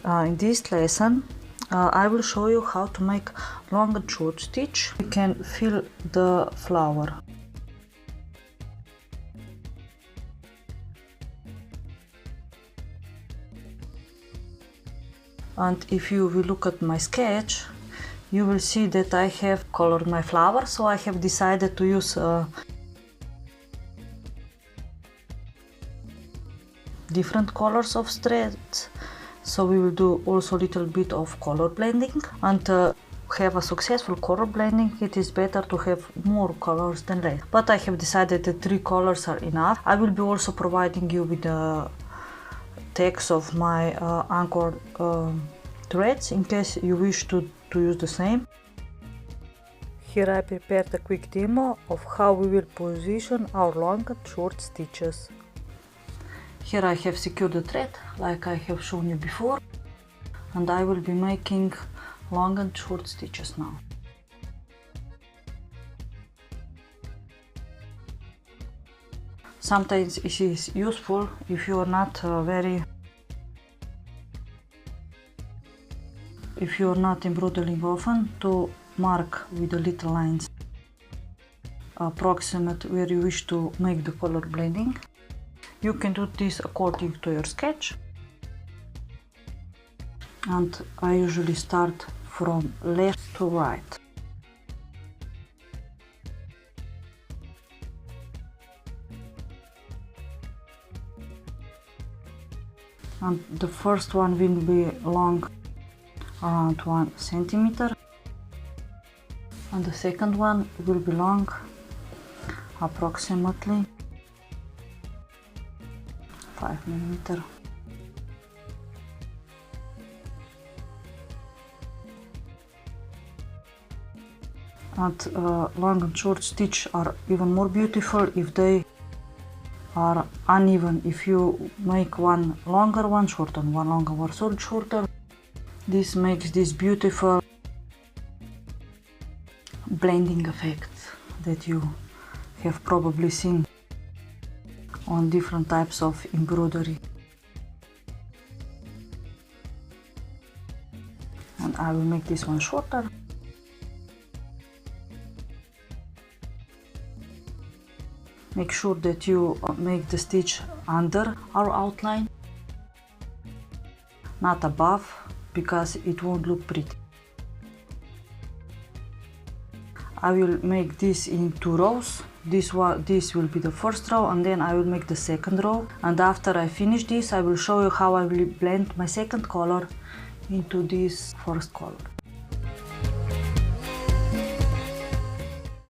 In this lesson I will show you how to make long and short stitch. You can fill the flower. And if you will look at my sketch, you will see that I have colored my flower, so I have decided to use different colors of threads. So we will do also a little bit of color blending, and have a successful color blending it is better to have more colors than less. But I have decided that 3 colors are enough. I will be also providing you with the text of my anchor threads in case you wish to use the same. Here I prepared a quick demo of how we will position our long and short stitches. Here I have secured the thread like I have shown you before, and I will be making long and short stitches now. Sometimes it is useful if you are not embroidering often, to mark with the little lines approximate where you wish to make the color blending. You can do this according to your sketch, and I usually start from left to right. And the first one will be long around 1 centimeter, and the second one will be long approximately 5 millimeters. And long and short stitch are even more beautiful if they are uneven. If you make one longer, one shorter, one longer, one shorter, this makes this beautiful blending effect that you have probably seen on different types of embroidery. And I will make this one shorter. Make sure that you make the stitch under our outline, not above, because it won't look pretty. I will make this in 2 rows. This will be the first row, and then I will make the second row. And after I finish this, I will show you how I will blend my second color into this first color.